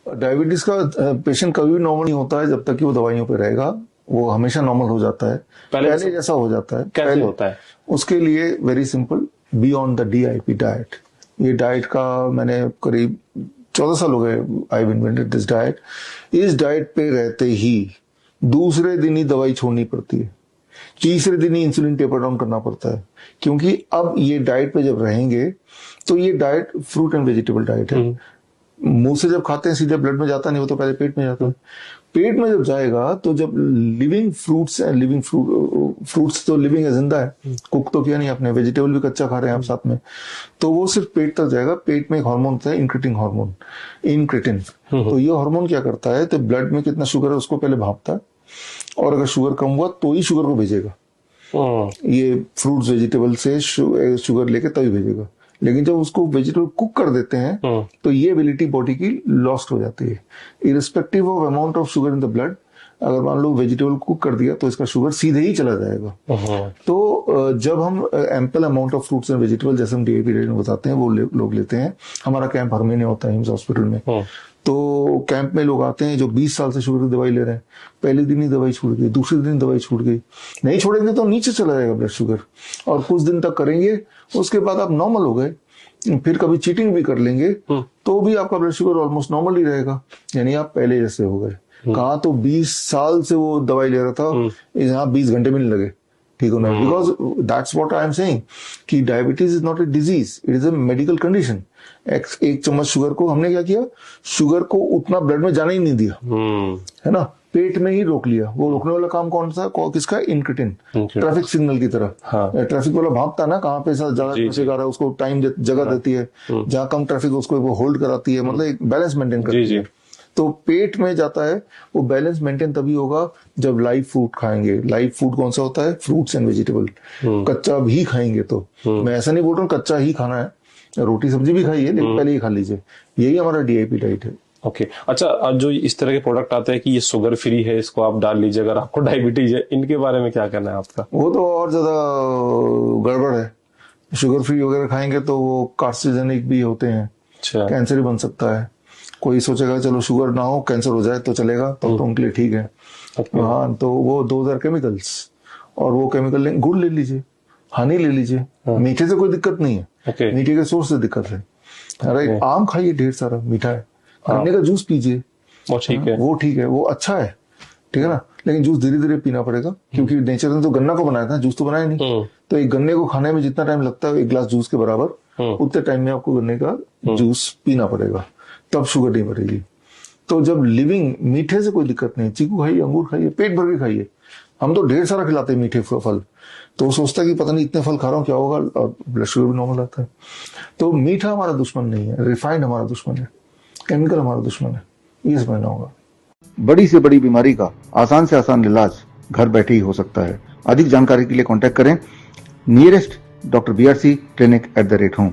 Diabetes का patient कभी भी नॉर्मल नहीं होता है जब तक कि वो दवाइयों पे रहेगा। वो हमेशा नॉर्मल हो जाता है, पहले जैसा हो जाता है। कैसे होता है? उसके लिए very simple, be on the DIP diet. ये डाइट का मैंने करीब 14 साल हो गए, I have invented this diet. इस डाइट पे रहते ही दूसरे दिन ही दवाई छोड़नी पड़ती है, तीसरे दिन ही इंसुलिन टेपर डाउन करना पड़ता है, क्योंकि अब ये डाइट पे जब रहेंगे तो ये diet fruit and vegetable diet है। मुंह से जब खाते हैं सीधे ब्लड में जाता नहीं, वो तो पहले पेट में जाता है। पेट में जब जाएगा तो जब living fruits and living fruits तो लिविंग है, जिंदा है, कुक तो किया नहीं आपने, वेजिटेबल भी कच्चा खा रहे हैं आप साथ में, तो वो सिर्फ पेट तक जाएगा। पेट में एक हार्मोन होता है इंक्रेटिन हार्मोन, इनक्रेटिन। तो ये हार्मोन क्या करता है, तो ब्लड में कितना शुगर है उसको पहले भापता है, और अगर शुगर कम हुआ तो ही शुगर को भेजेगा। ये फ्रूट्स वेजिटेबल से शुगर लेके तभी भेजेगा। लेकिन जब उसको वेजिटेबल कुक कर देते हैं तो ये एबिलिटी बॉडी की लॉस्ट हो जाती है, irrespective of amount of sugar in the blood. अगर मान लो वेजिटेबल कुक कर दिया तो इसका शुगर सीधे ही चला जाएगा। तो जब हम ample amount of fruits and vegetable, जैसे हम DIP डाइट में बताते हैं, वो लोग लेते हैं। हमारा कैंप हर महीने होता है हिम्स हॉस्पिटल में। तो कैंप में लोग आते हैं जो 20 साल से शुगर की दवाई ले रहे हैं, पहले दिन ही दवाई छूट गई, दूसरे दिन दवाई छूट गई, नहीं छोड़ेंगे तो नीचे चला जाएगा ब्लड शुगर, और कुछ दिन तक करेंगे, उसके बाद आप नॉर्मल हो गए, फिर कभी चीटिंग भी कर लेंगे तो भी आपका ब्लड शुगर ऑलमोस्ट नॉर्मल ही रहेगा, यानी आप पहले जैसे हो गए। कहा तो 20 साल से वो दवाई ले रहा था, यहाँ 20 घंटे में नहीं लगे ठीक होना। Because that's what I am saying कि diabetes is not a disease, it is a medical condition. एक चम्मच शुगर को हमने क्या किया, शुगर को उतना ब्लड में जाने ही नहीं दिया, है ना, पेट में ही रोक लिया। वो रोकने वाला काम कौन सा, किसका, इनक्रेटिन, ट्रैफिक सिग्नल की तरह। ट्रैफिक वाला भागता ना, कहाँ पे ज्यादा ट्रैफिक आ रहा है उसको टाइम जगह देती है, जहाँ कम ट्रैफिक उसको वो होल्ड कराती है, मतलब एक बैलेंस मेंटेन करती है। तो पेट में जाता है, वो बैलेंस मेंटेन तभी होगा जब लाइव फूड खाएंगे। लाइव फूड कौन सा होता है, फ्रूट्स एंड वेजिटेबल। कच्चा भी खाएंगे तो, मैं ऐसा नहीं बोल रहा हूँ कच्चा ही खाना है, रोटी सब्जी भी खाइए, लेकिन पहले ही खा लीजिए। यही हमारा DIP डाइट है। ओके अच्छा, जो इस तरह के प्रोडक्ट आते हैं कि ये शुगर फ्री है, इसको आप डाल लीजिए अगर आपको डायबिटीज है, इनके बारे में क्या कहना है आपका? वो तो और ज्यादा गड़बड़ है। शुगर फ्री वगैरह खाएंगे तो वो कार्सिनोजेनिक भी होते हैं, कैंसर ही बन सकता है। कोई सोचेगा चलो शुगर ना हो, कैंसर हो जाए तो चलेगा, तो उनके लिए ठीक है। हाँ, तो वो 2000 केमिकल्स, और वो केमिकल गुड़ ले लीजिए, हनी ले लीजिए, मीठे से कोई दिक्कत नहीं है, मीठे के सोर्स से दिक्कत है। अरे आम खाइए, ढेर सारा मीठा है, गन्ने का जूस पीजिए, वो ठीक है, वो ठीक है, वो अच्छा है, ठीक है ना। लेकिन जूस धीरे धीरे पीना पड़ेगा, क्योंकि नेचर ने तो गन्ना को बनाया था, जूस तो बनाया नहीं। तो एक गन्ने को खाने में जितना टाइम लगता है एक गिलास जूस के बराबर, उतने टाइम में आपको गन्ने का जूस पीना पड़ेगा, तब शुगर नहीं बढ़ेगी। तो जब लिविंग मीठे से कोई दिक्कत नहीं, चीकू खाइए, अंगूर खाइए, पेट भर के खाइए। हम तो ढेर सारा खिलाते हैं मीठे फल, तो वो सोचता है कि पता नहीं इतने फल खा रहा हूँ क्या होगा, और ब्लड शुगर भी नॉर्मल आता है। तो मीठा हमारा दुश्मन नहीं है, रिफाइंड हमारा दुश्मन है, केमिकल हमारा दुश्मन है, ये समझना होगा। बड़ी से बड़ी बीमारी का आसान से आसान इलाज घर बैठे ही हो सकता है। अधिक जानकारी के लिए कॉन्टैक्ट करें nearest Dr. BRC Clinic @ home।